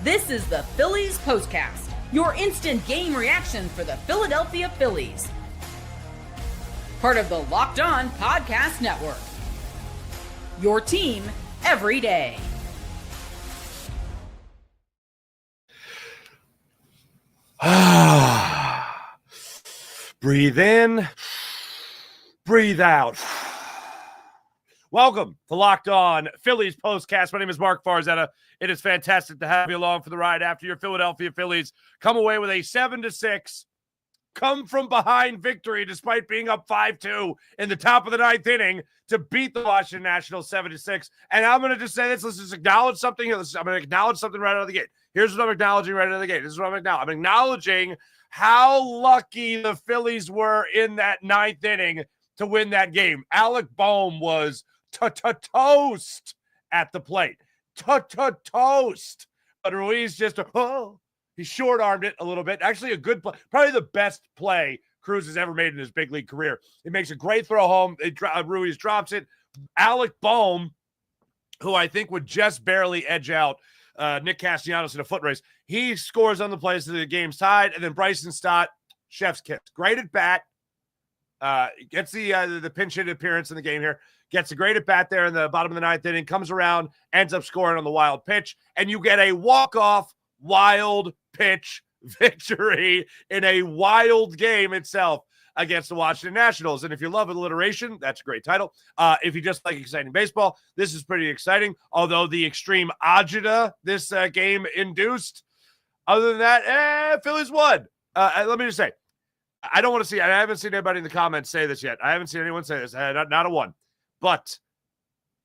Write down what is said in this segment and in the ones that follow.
This is the Phillies Postcast, your instant game reaction for the Philadelphia Phillies. Part of the Locked On Podcast Network. Your team every day. Breathe in, breathe out. Welcome to Locked On Phillies Postcast. My name is Mark Farzetta. It is fantastic to have you along for the ride after your Philadelphia Phillies come away with a 7-6 come from behind victory despite being up 5-2 in the top of the ninth inning to beat the Washington Nationals 7-6. And I'm going to just say this. Let's just acknowledge something. I'm going to acknowledge something right out of the gate. Here's what I'm acknowledging right out of the gate. This is what I'm acknowledging. I'm acknowledging how lucky the Phillies were in that ninth inning to win that game. Alec Boehm was toast at the plate. Toast. But Ruiz just, he short-armed it a little bit. Actually, a good play. Probably the best play Cruz has ever made in his big league career. He makes a great throw home. Ruiz drops it. Alec Boehm, who I think would just barely edge out Nick Castellanos in a foot race, he scores on the plays of the game's tied. And then Bryson Stott, chef's kiss. Great at bat. Gets the pinch hit appearance in the game here. Gets a great at bat there in the bottom of the ninth inning. Comes around, ends up scoring on the wild pitch. And you get a walk-off wild pitch victory in a wild game itself against the Washington Nationals. And if you love alliteration, that's a great title. If you just like exciting baseball, this is pretty exciting. Although the extreme agita this game induced, other than that, Phillies won. Let me just say, I don't want to see, I haven't seen anybody in the comments say this yet. I haven't seen anyone say this, not a one. But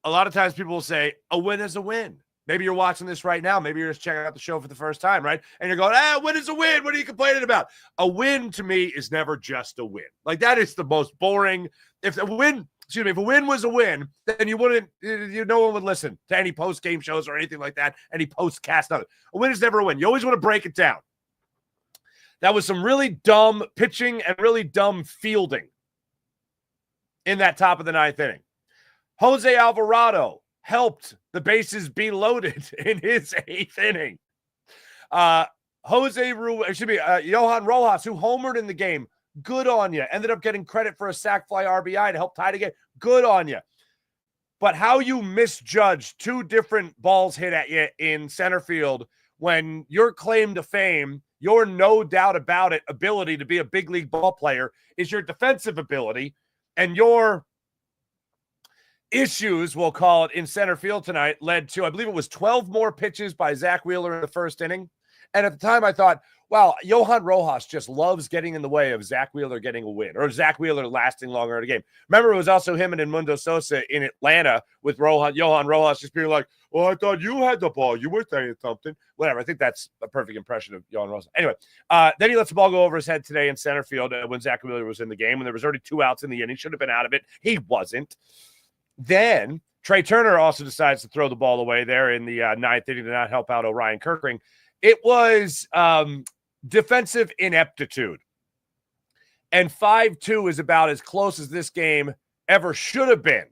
a lot of times people will say, a win is a win. Maybe you're watching this right now. Maybe you're just checking out the show for the first time, right? And you're going, win is a win. What are you complaining about? A win to me is never just a win. Like, that is the most boring. If a win was a win, then no one would listen to any post-game shows or anything like that, any post-cast of it. A win is never a win. You always want to break it down. That was some really dumb pitching and really dumb fielding in that top of the ninth inning. Jose Alvarado helped the bases be loaded in his eighth inning. Johan Rojas, who homered in the game, good on you. Ended up getting credit for a sac fly RBI to help tie the game. Good on you. But how you misjudged two different balls hit at you in center field when your claim to fame, your no doubt about it ability to be a big league ball player is your defensive ability, and your issues, we'll call it, in center field tonight led to, I believe it was 12 more pitches by Zack Wheeler in the first inning. And at the time I thought, wow, Johan Rojas just loves getting in the way of Zack Wheeler getting a win, or Zack Wheeler lasting longer in a game. Remember, it was also him and Edmundo Sosa in Atlanta with Johan Rojas just being like, well, I thought you had the ball. You were saying something. Whatever. I think that's a perfect impression of Johan Rojas. Anyway, then he lets the ball go over his head today in center field when Zack Wheeler was in the game, when there was already 2 outs in the inning. He should have been out of it. He wasn't. Then Trea Turner also decides to throw the ball away there in the ninth inning to not help out Orion Kerkering. It was defensive ineptitude. And 5-2 is about as close as this game ever should have been.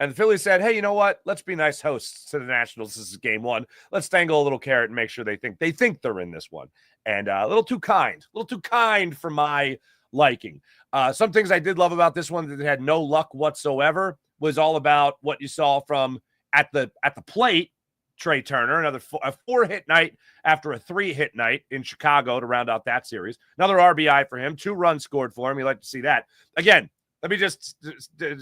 And the Phillies said, hey, you know what? Let's be nice hosts to the Nationals. This is game one. Let's dangle a little carrot and make sure they think they're in this one. And a little too kind for my liking. Some things I did love about this one that had no luck whatsoever was all about what you saw from at the plate. Trea Turner, a 4-hit night after a 3-hit night in Chicago to round out that series. Another RBI for him. 2 runs scored for him. You like to see that. Again, let me just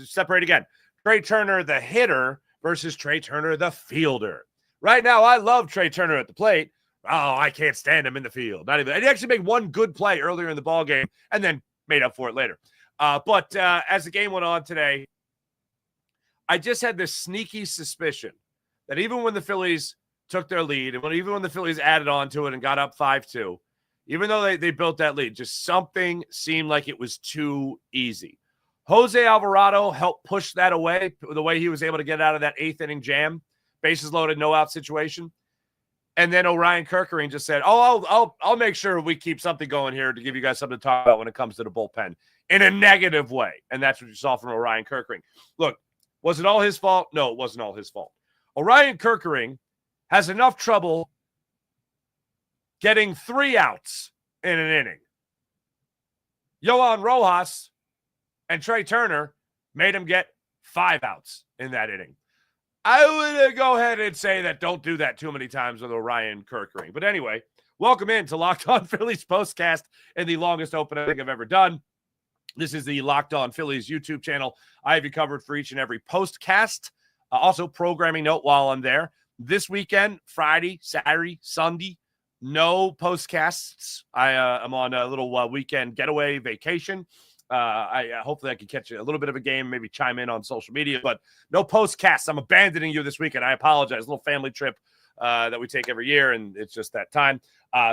separate again. Trea Turner, the hitter, versus Trea Turner, the fielder. Right now, I love Trea Turner at the plate. Oh, I can't stand him in the field. Not even. And he actually made one good play earlier in the ball game and then made up for it later. But as the game went on today, I just had this sneaky suspicion that even when the Phillies took their lead, and even when the Phillies added on to it and got up 5-2, even though they built that lead, just something seemed like it was too easy. Jose Alvarado helped push that away, the way he was able to get out of that 8th inning jam, bases loaded, no out situation. And then Orion Kerkering just said, I'll make sure we keep something going here to give you guys something to talk about when it comes to the bullpen in a negative way. And that's what you saw from Orion Kerkering. Look, was it all his fault? No, it wasn't all his fault. Orion Kerkering has enough trouble getting 3 outs in an inning. Johan Rojas and Trea Turner made him get 5 outs in that inning. I would go ahead and say that don't do that too many times with Orion Kerkering. But anyway, welcome in to Locked On Phillies Postcast and the longest open I think I've ever done. This is the Locked On Phillies YouTube channel. I have you covered for each and every postcast. Also, programming note while I'm there. This weekend, Friday, Saturday, Sunday, no postcasts. I'm on a little weekend getaway vacation. Hopefully I can catch a little bit of a game, maybe chime in on social media, but no postcasts. I'm abandoning you this weekend. I apologize. A little family trip that we take every year, and it's just that time.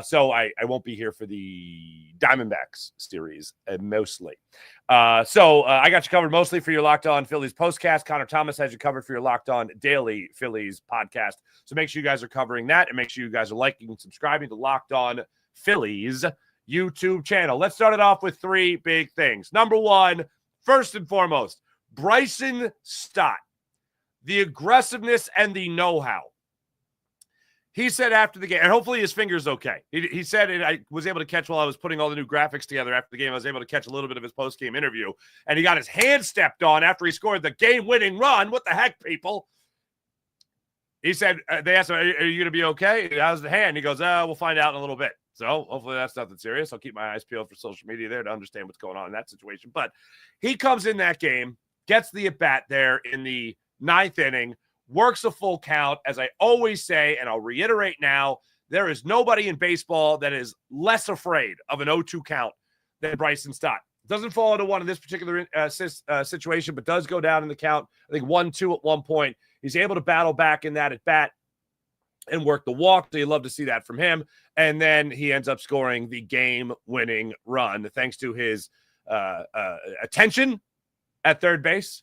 So I won't be here for the Diamondbacks series mostly. So I got you covered mostly for your Locked On Phillies postcast. Connor Thomas has you covered for your Locked On Daily Phillies podcast. So make sure you guys are covering that, and make sure you guys are liking and subscribing to Locked On Phillies YouTube channel. Let's start it off with 3 big things. Number 1, first and foremost, Bryson Stott, the aggressiveness and the know-how. He said after the game, and hopefully his finger's okay. He said, and I was able to catch while I was putting all the new graphics together after the game, I was able to catch a little bit of his post-game interview, and he got his hand stepped on after he scored the game-winning run. What the heck, people? He said, they asked him, are you going to be okay? How's the hand? He goes, we'll find out in a little bit. So hopefully that's nothing serious. I'll keep my eyes peeled for social media there to understand what's going on in that situation. But he comes in that game, gets the at-bat there in the 9th inning, works a full count. As I always say, and I'll reiterate now, there is nobody in baseball that is less afraid of an 0-2 count than Bryson Stott. Doesn't fall into one in this particular situation, but does go down in the count. I think 1-2 at one point. He's able to battle back in that at-bat and work the walk. So you love to see that from him. And then he ends up scoring the game-winning run thanks to his attention at third base.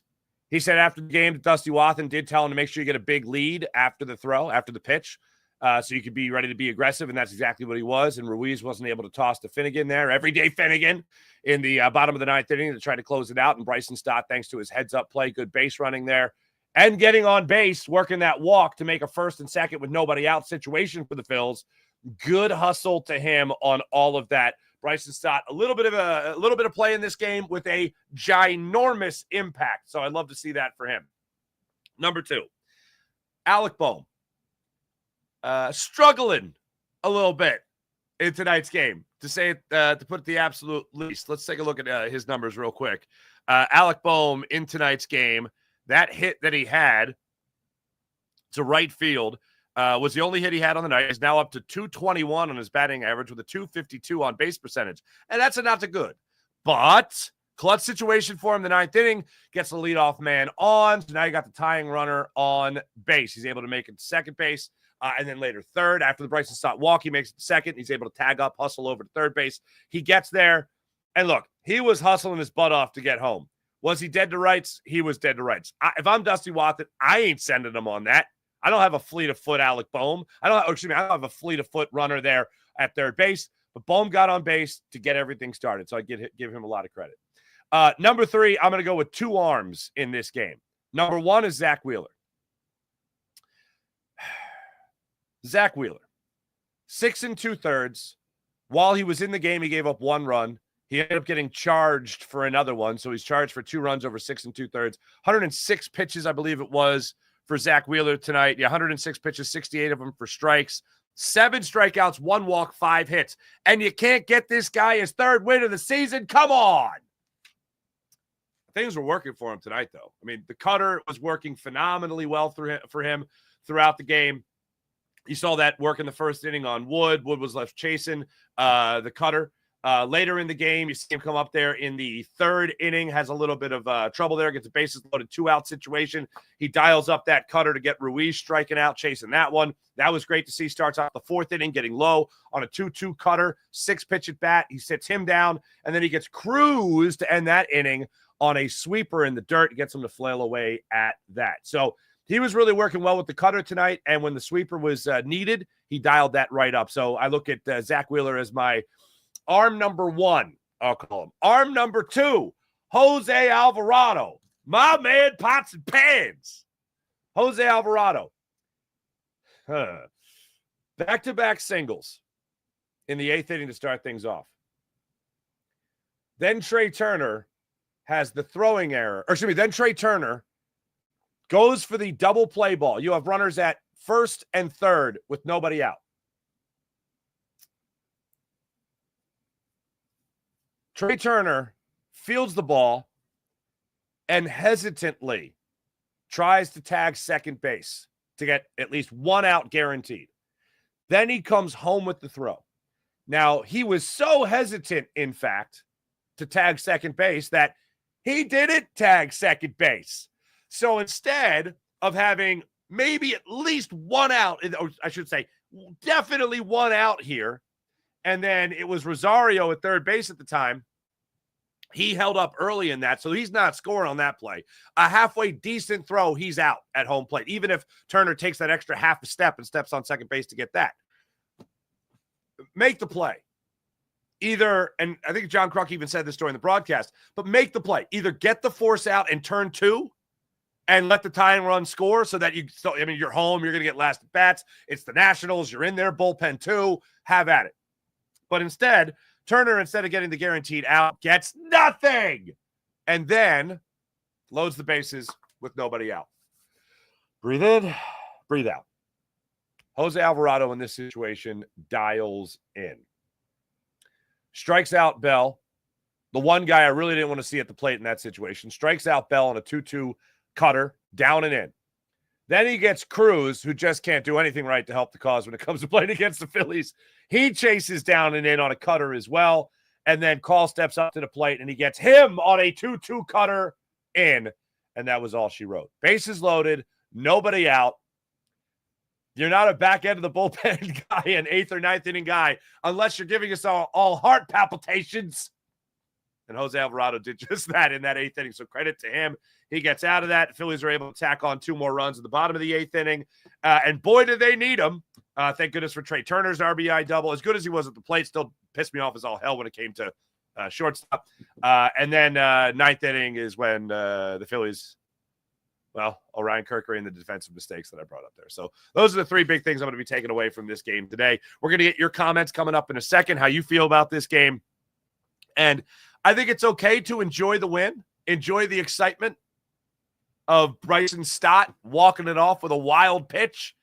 He said after the game that Dusty Wathan did tell him to make sure you get a big lead after the throw, after the pitch, so you could be ready to be aggressive, and that's exactly what he was. And Ruiz wasn't able to toss to Finnegan there, everyday Finnegan, in the bottom of the 9th inning to try to close it out. And Bryson Stott, thanks to his heads-up play, good base running there, and getting on base, working that walk to make a first and second with nobody out situation for the Phils. Good hustle to him on all of that. Bryson Stott, a little bit of play in this game with a ginormous impact. So I'd love to see that for him. Number 2, Alec Bohm. Struggling a little bit in tonight's game, to say it, to put it the absolute least. Let's take a look at his numbers real quick. Alec Bohm in tonight's game, that hit that he had to right field was the only hit he had on the night. He's now up to 221 on his batting average with a 252 on base percentage. And that's not good. But clutch situation for him. The 9th inning, gets the leadoff man on. So now you got the tying runner on base. He's able to make it to second base. And then later third. After the Bryson Stott walk, he makes it to second. He's able to tag up, hustle over to third base. He gets there. And look, he was hustling his butt off to get home. Was he dead to rights? He was dead to rights. If I'm Dusty Wathan, I ain't sending him on that. I don't have a fleet of foot Alec Bohm. I don't have a fleet of foot runner there at third base. But Bohm got on base to get everything started. So I give him a lot of credit. Number 3, I'm going to go with 2 arms in this game. Number 1 is Zack Wheeler. Zack Wheeler, 6 2/3. While he was in the game, he gave up 1 run. He ended up getting charged for another one. So he's charged for 2 runs over 6 2/3. 106 pitches, I believe it was, for Zack Wheeler tonight. 106 pitches, 68 of them for strikes. 7 strikeouts, 1 walk, 5 hits. And you can't get this guy his 3rd win of the season? Come on. Things were working for him tonight, though. I mean, the cutter was working phenomenally well for him throughout the game. You saw that work in the 1st inning on Wood. Wood was left chasing the cutter. Later in the game, you see him come up there in the 3rd inning, has a little bit of trouble there, gets a bases loaded 2-out situation. He dials up that cutter to get Ruiz striking out, chasing that one. That was great to see. Starts off the 4th inning, getting low on a 2-2 cutter, 6-pitch at bat. He sits him down, and then he gets Cruz to end that inning on a sweeper in the dirt. He gets him to flail away at that. So he was really working well with the cutter tonight, and when the sweeper was needed, he dialed that right up. So I look at Zack Wheeler as my arm number 1, I'll call him. Arm number 2, Jose Alvarado. My man, pots and pans. Jose Alvarado. Back-to-back singles. in the 8th inning to start things off. Then Trea Turner has the throwing error. Or excuse me, then Trea Turner goes for the double play ball. You have runners at first and third with nobody out. Trea Turner fields the ball and hesitantly tries to tag second base to get at least one out guaranteed. Then he comes home with the throw. Now, he was so hesitant, in fact, to tag second base that he didn't tag second base. So instead of having maybe at least one out, or I should say definitely one out here, and then it was Rosario at third base at the time, he held up early in that, so he's not scoring on that play. A halfway decent throw, he's out at home plate, even if Turner takes that extra half a step and steps on second base to get that. Make the play. Either, and I think John Kruk even said this during the broadcast, but make the play. Either get the force out and turn two and let the tying run score so that you're home, you're going to get last at bats. It's the Nationals, you're in there, bullpen too, have at it. But instead, Turner, instead of getting the guaranteed out, gets nothing and then loads the bases with nobody out. Breathe in, breathe out. Jose Alvarado in this situation dials in. Strikes out Bell, the one guy I really didn't want to see at the plate in that situation. Strikes out Bell on a 2-2 cutter, down and in. Then he gets Cruz, who just can't do anything right to help the cause when it comes to playing against the Phillies. He chases down and in on a cutter as well. And then Call steps up to the plate, and he gets him on a 2-2 cutter in. And that was all she wrote. Bases loaded, nobody out. You're not a back end of the bullpen guy, an 8th or 9th inning guy, unless you're giving us all heart palpitations. And Jose Alvarado did just that in that 8th inning. So credit to him. He gets out of that. The Phillies are able to tack on 2 more runs at the bottom of the 8th inning. And boy, did they need him. Thank goodness for Trea Turner's RBI double. As good as he was at the plate, still pissed me off as all hell when it came to shortstop. And then 9th inning is when the Phillies, Orion Kerkering, the defensive mistakes that I brought up there. So those are the 3 big things I'm going to be taking away from this game today. We're going to get your comments coming up in a second, how you feel about this game. And I think it's okay to enjoy the win, enjoy the excitement of Bryson Stott walking it off with a wild pitch.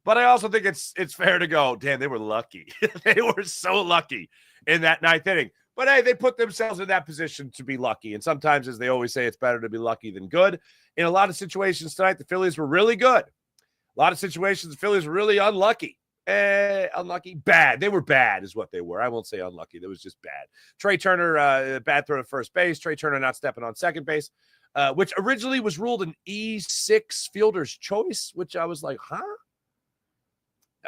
But I also think it's fair to go, damn, they were lucky. They were so lucky in that 9th inning. But, hey, they put themselves in that position to be lucky. And sometimes, as they always say, it's better to be lucky than good. In a lot of situations tonight, the Phillies were really good. A lot of situations, the Phillies were really unlucky. Unlucky, bad. They were bad is what they were. I won't say unlucky. That was just bad. Trea Turner, bad throw to first base. Trea Turner not stepping on second base, which originally was ruled an E6 fielder's choice, which I was like, huh?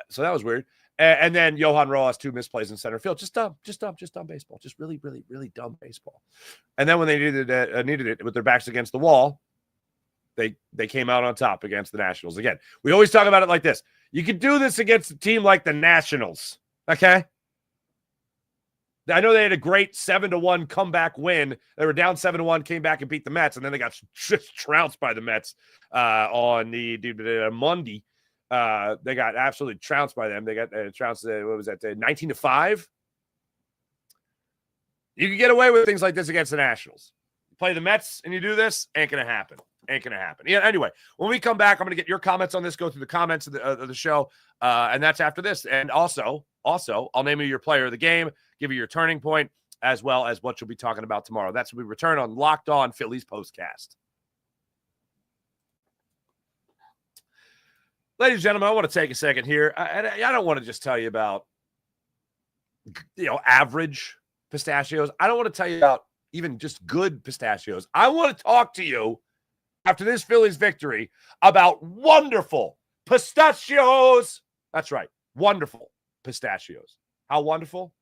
So that was weird. And then Johan Rojas, 2 misplays in center field. Just dumb baseball. Just really, really, really dumb baseball. And then when they needed it with their backs against the wall, they came out on top against the Nationals. Again, we always talk about it like this. You could do this against a team like the Nationals, okay? I know they had a great 7-1 comeback win. They were down 7-1, came back and beat the Mets, and then they got just trounced by the Mets on the Monday. They got absolutely trounced by them. They got trounced, 19-5? You can get away with things like this against the Nationals. You play the Mets and you do this, ain't going to happen. Yeah, anyway, when we come back, I'm going to get your comments on this, go through the comments of the show, and that's after this. And also, I'll name you your player of the game, give you your turning point, as well as what you'll be talking about tomorrow. That's when we return on Locked On Phillies Postcast. Ladies and gentlemen, I want to take a second here. I don't want to just tell you about, average pistachios. I don't want to tell you about even just good pistachios. I want to talk to you after this Phillies victory about wonderful pistachios. That's right. Wonderful pistachios. How wonderful?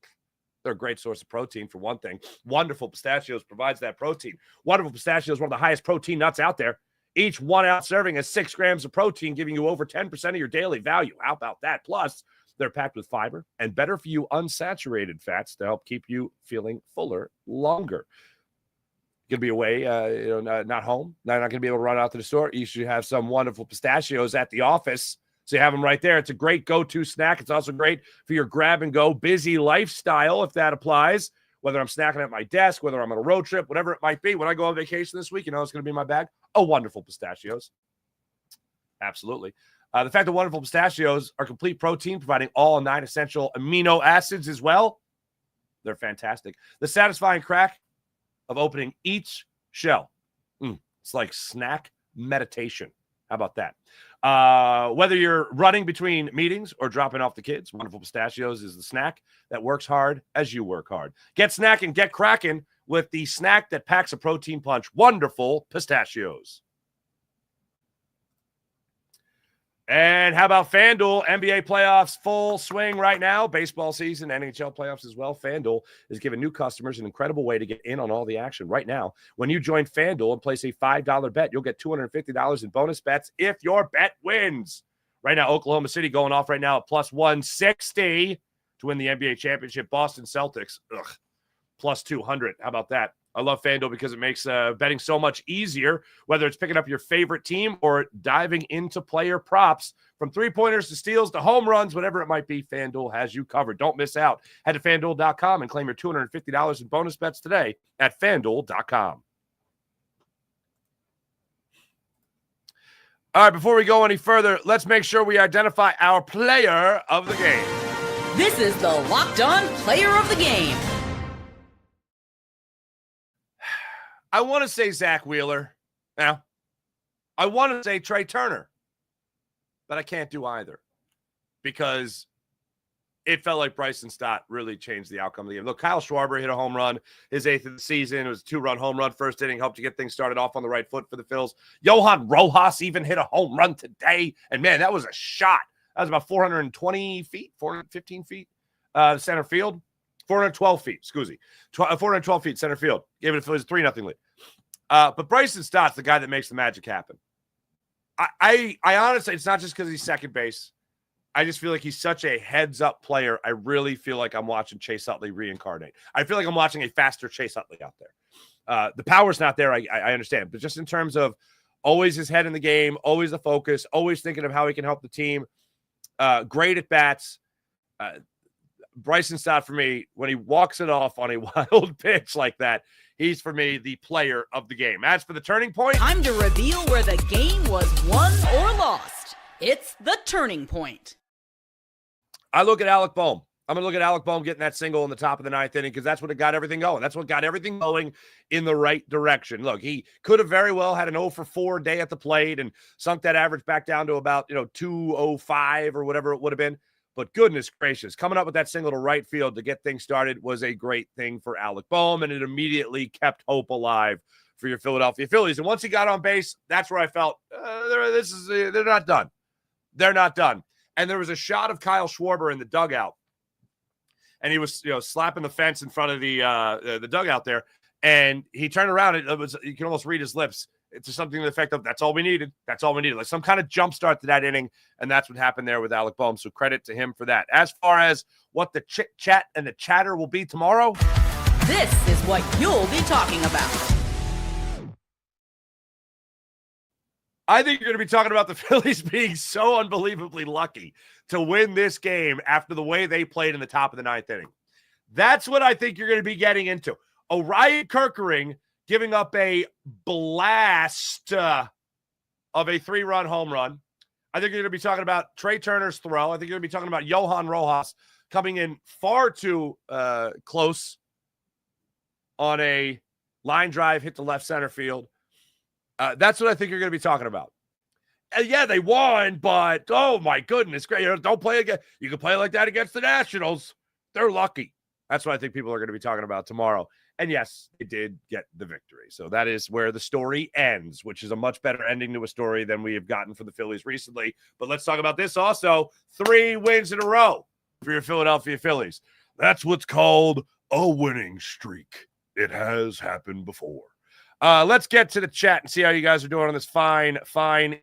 They're a great source of protein, for one thing. Wonderful pistachios provides that protein. Wonderful pistachios, one of the highest protein nuts out there. Each 1 ounce serving has 6 grams of protein, giving you over 10% of your daily value. How about that? Plus, they're packed with fiber and better for you unsaturated fats to help keep you feeling fuller longer. Going to be away, not home. Not going to be able to run out to the store. You should have some wonderful pistachios at the office So you have them right there. It's a great go-to snack. It's also great for your grab-and-go busy lifestyle, if that applies, whether I'm snacking at my desk, whether I'm on a road trip, whatever it might be. When I go on vacation this week, you know it's going to be in my bag. Oh, wonderful pistachios. Absolutely. The fact that wonderful pistachios are complete protein, providing all 9 essential amino acids as well. They're fantastic. The satisfying crack of opening each shell. It's like snack meditation. How about that? Whether you're running between meetings or dropping off the kids, wonderful pistachios is the snack that works hard as you work hard. Get snacking, get cracking with the snack that packs a protein punch. Wonderful pistachios. And how about FanDuel? NBA playoffs full swing right now. Baseball season, NHL playoffs as well. FanDuel is giving new customers an incredible way to get in on all the action right now. When you join FanDuel and place a $5 bet, you'll get $250 in bonus bets if your bet wins. Right now, Oklahoma City going off right now at plus 160 to win the NBA championship. Boston Celtics, plus 200. How about that? I love FanDuel because it makes betting so much easier, whether it's picking up your favorite team or diving into player props. From three-pointers to steals to home runs, whatever it might be, FanDuel has you covered. Don't miss out. Head to FanDuel.com and claim your $250 in bonus bets today at FanDuel.com. All right, before we go any further, let's make sure we identify our player of the game. This is the Locked On Player of the Game. I want to say Zack Wheeler. Now, I want to say Trea Turner, but I can't do either because it felt like Bryson Stott really changed the outcome of the game. Look, Kyle Schwarber hit a home run, his 8th of the season. It was a 2-run home run first inning, helped to get things started off on the right foot for the Phils. Johan Rojas even hit a home run today, and man, that was a shot. That was about 420 feet, 415 feet center field. 412 feet, excuse me. 412 feet center field. Gave it a Phillies 3-0 lead. But Bryson Stott's the guy that makes the magic happen. I honestly, it's not just because he's second base. I just feel like he's such a heads-up player. I really feel like I'm watching Chase Utley reincarnate. I feel like I'm watching a faster Chase Utley out there. The power's not there, I understand. But just in terms of always his head in the game, always the focus, always thinking of how he can help the team, great at bats. Bryson Stott, for me, when he walks it off on a wild pitch like that, he's, for me, the player of the game. As for the turning point, Time to reveal where the game was won or lost. It's the turning point. I look at Alec Bohm. I'm going to look at Alec Bohm getting that single in the top of the 9th inning because that's what got everything going. That's what got everything going in the right direction. Look, he could have very well had an 0-for-4 day at the plate and sunk that average back down to about 205 or whatever it would have been. But goodness gracious, coming up with that single to right field to get things started was a great thing for Alec Bohm, and it immediately kept hope alive for your Philadelphia Phillies. And once he got on base, that's where I felt they're not done. They're not done. And there was a shot of Kyle Schwarber in the dugout, and he was slapping the fence in front of the dugout there, and he turned around. You can almost read his lips. It's something to the effect of, that's all we needed. That's all we needed. Like some kind of jump start to that inning, and that's what happened there with Alec Bohm. So credit to him for that. As far as what the chit-chat and the chatter will be tomorrow, this is what you'll be talking about. I think you're going to be talking about the Phillies being so unbelievably lucky to win this game after the way they played in the top of the 9th inning. That's what I think you're going to be getting into. Orion Kerkering giving up a blast of a 3-run home run. I think you're going to be talking about Trea Turner's throw. I think you're going to be talking about Johan Rojas coming in far too close on a line drive, hit to left center field. That's what I think you're going to be talking about. And yeah, they won, but oh my goodness, great! Don't play again. You can play like that against the Nationals. They're lucky. That's what I think people are going to be talking about tomorrow. And yes, it did get the victory. So that is where the story ends, which is a much better ending to a story than we have gotten for the Phillies recently. But let's talk about this also. 3 wins in a row for your Philadelphia Phillies. That's what's called a winning streak. It has happened before. Let's get to the chat and see how you guys are doing on this fine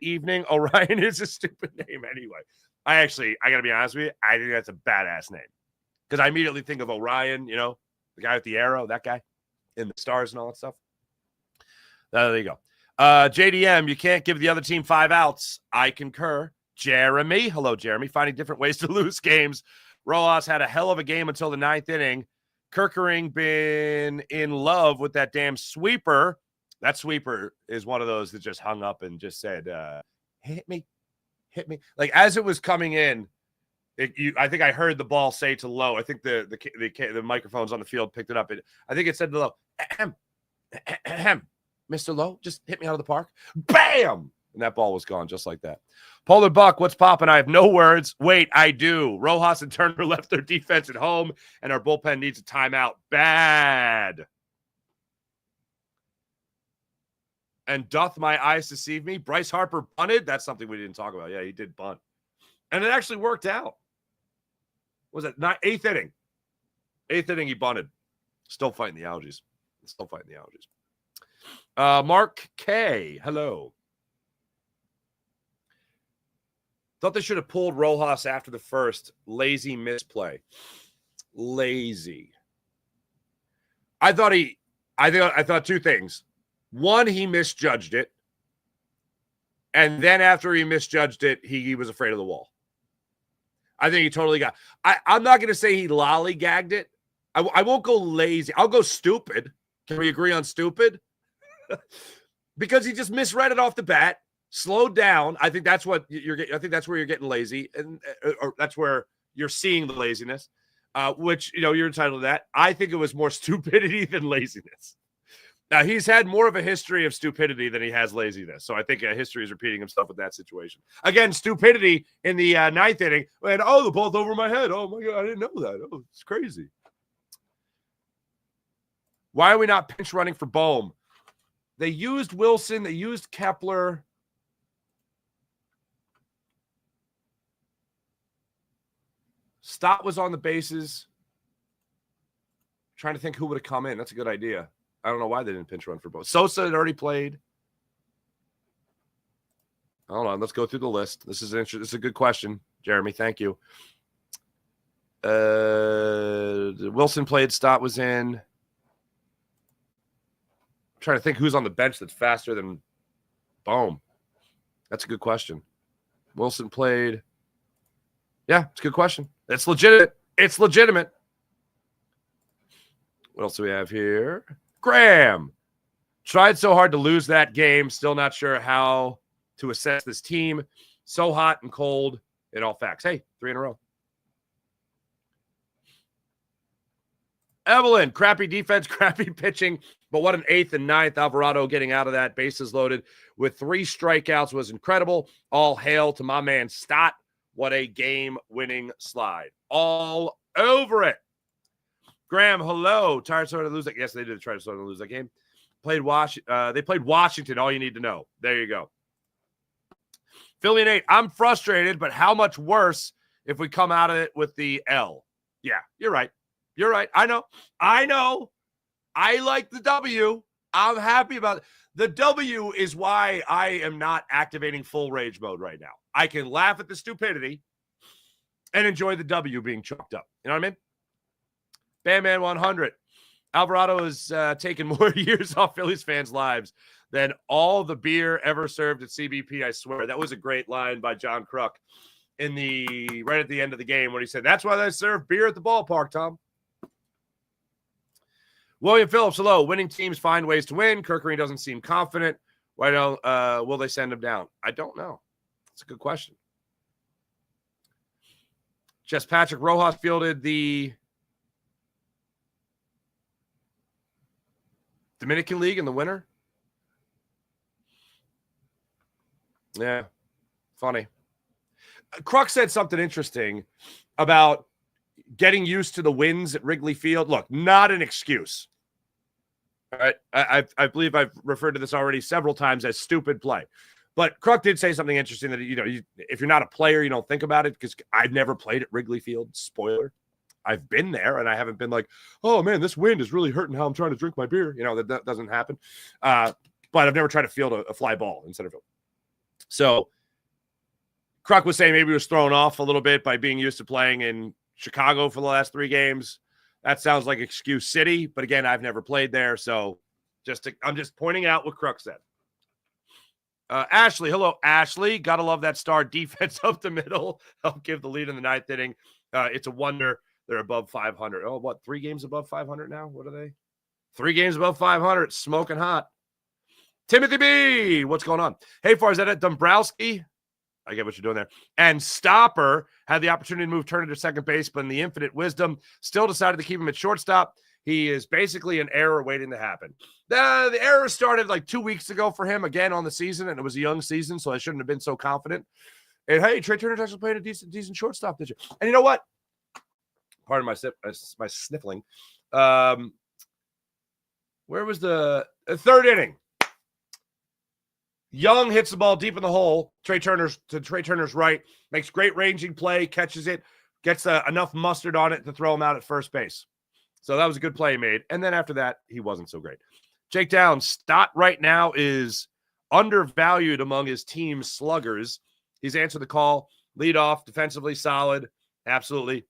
evening. Orion is a stupid name anyway. I got to be honest with you. I think that's a badass name because I immediately think of Orion, the guy with the arrow, that guy in the stars and all that stuff. There you go. JDM, you can't give the other team 5 outs. I concur. Jeremy. Hello, Jeremy. Finding different ways to lose games. Rojas had a hell of a game until the 9th inning. Kerkering been in love with that damn sweeper. That sweeper is one of those that just hung up and just said, hit me. Like, as it was coming in, I think I heard the ball say to Lowe. I think the microphones on the field picked it up. I think it said to Lowe, Mr. Lowe, just hit me out of the park. Bam! And that ball was gone just like that. Polar Buck, what's popping? I have no words. Wait, I do. Rojas and Turner left their defense at home, and our bullpen needs a timeout. Bad. And doth my eyes deceive me? Bryce Harper bunted? That's something we didn't talk about. Yeah, he did bunt. And it actually worked out. What was it? 8th inning. 8th inning, he bunted. Still fighting the allergies. Mark K. Hello. Thought they should have pulled Rojas after the first. Lazy misplay. Lazy. I thought two things. One, he misjudged it. And then after he misjudged it, he was afraid of the wall. I think he totally got. I'm not going to say he lollygagged it. I won't go lazy. I'll go stupid. Can we agree on stupid? Because he just misread it off the bat, slowed down. I think that's what I think that's where you're getting lazy, and or that's where you're seeing the laziness. Which you're entitled to that. I think it was more stupidity than laziness. Now, he's had more of a history of stupidity than he has laziness. So I think history is repeating himself with that situation. Again, stupidity in the 9th inning. And, the ball's over my head. Oh, my God, I didn't know that. Oh, it's crazy. Why are we not pinch running for Bohm? They used Wilson. They used Kepler. Stott was on the bases. Trying to think who would have come in. That's a good idea. I don't know why they didn't pinch run for both. Sosa had already played. Hold on. Let's go through the list. This is a good question, Jeremy. Thank you. Wilson played. Stott was in. I'm trying to think who's on the bench that's faster than Bohm. That's a good question. Wilson played. Yeah, it's a good question. It's legitimate. What else do we have here? Graham. Tried so hard to lose that game. Still not sure how to assess this team. So hot and cold in all facts. Hey, 3 in a row. Evelyn, crappy defense, crappy pitching. But what an 8th and 9th. Alvarado getting out of that. Bases loaded with 3 strikeouts was incredible. All hail to my man Stott. What a game-winning slide. All over it. Graham, hello. Tired sort of lose that. Yes, they did try to sort of lose that game. They played Washington. All you need to know. There you go. Philly and 8. I'm frustrated, but how much worse if we come out of it with the L? Yeah, you're right. I know. I like the W. I'm happy about it. The W is why I am not activating full rage mode right now. I can laugh at the stupidity and enjoy the W being chalked up. You know what I mean? Bandman 100. Alvarado has taken more years off Phillies fans' lives than all the beer ever served at CBP, I swear. That was a great line by John Kruk right at the end of the game when he said, that's why they serve beer at the ballpark, Tom. William Phillips, hello. Winning teams find ways to win. Kerkering doesn't seem confident. Why don't will they send him down? I don't know. That's a good question. Just Patrick Rojas fielded the Dominican League in the winter. Yeah, funny. Kruk said something interesting about getting used to the winds at Wrigley Field. Look, not an excuse. All right, I believe I've referred to this already several times as stupid play. But Kruk did say something interesting that, if you're not a player, you don't think about it, because I've never played at Wrigley Field. Spoiler. I've been there, and I haven't been like, oh, man, this wind is really hurting how I'm trying to drink my beer. That doesn't happen. But I've never tried to field a fly ball in center field. So Kruk was saying maybe he was thrown off a little bit by being used to playing in Chicago for the last 3 games. That sounds like excuse city, but again, I've never played there, so I'm just pointing out what Kruk said. Ashley, hello, Ashley. Gotta love that star defense up the middle. Help give the lead in the ninth inning. It's a wonder they're above 500. Oh, what? 3 games above 500 now? What are they? 3 games above 500. Smoking hot. Timothy B, what's going on? Hey, Farzetta, Dombrowski. I get what you're doing there. And Stopper had the opportunity to move Turner to second base, but in the infinite wisdom, still decided to keep him at shortstop. He is basically an error waiting to happen. The error started like 2 weeks ago for him again on the season, and it was a young season, so I shouldn't have been so confident. And hey, Trea Turner's actually playing a decent shortstop this year. And you know what? Pardon my sniffling. Where was the third inning? Young hits the ball deep in the hole. Trea Turner's right, makes great ranging play, catches it, gets enough mustard on it to throw him out at first base. So that was a good play he made. And then after that, he wasn't so great. Jake Downs, Stott right now is undervalued among his team sluggers. He's answered the call. Lead off, defensively solid. Absolutely.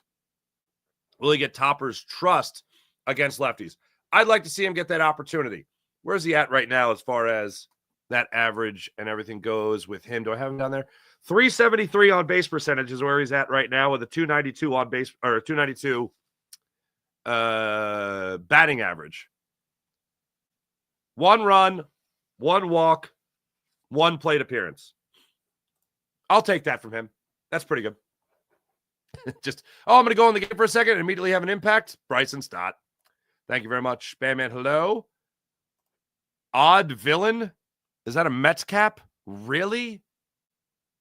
Will he get Topper's trust against lefties? I'd like to see him get that opportunity. Where's he at right now as far as that average and everything goes with him? Do I have him down there? 373 on base percentage is where he's at right now with a 292 on base, or 292 batting average. 1 run, 1 walk, 1 plate appearance. I'll take that from him. That's pretty good. I'm going to go in the game for a second and immediately have an impact. Bryson Stott. Thank you very much. Bandman, hello. Odd Villain. Is that a Mets cap? Really?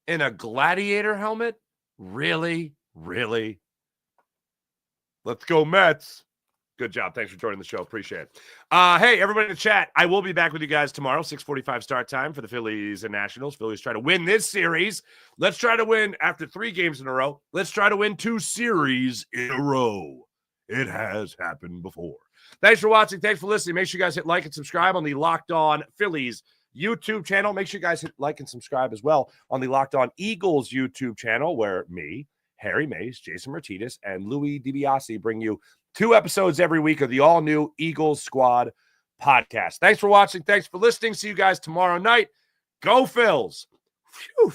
In a gladiator helmet? Really? Really? Let's go Mets. Good job. Thanks for joining the show. Appreciate it. Hey, everybody in the chat. I will be back with you guys tomorrow, 6:45 start time for the Phillies and Nationals. Phillies try to win this series. Let's try to win after 3 games in a row. Let's try to win 2 series in a row. It has happened before. Thanks for watching. Thanks for listening. Make sure you guys hit like and subscribe on the Locked On Phillies YouTube channel. Make sure you guys hit like and subscribe as well on the Locked On Eagles YouTube channel, where me, Harry Mays, Jason Martinez, and Louis DiBiase bring you 2 episodes every week of the all-new Eagles Squad podcast. Thanks for watching. Thanks for listening. See you guys tomorrow night. Go Phils. Phew.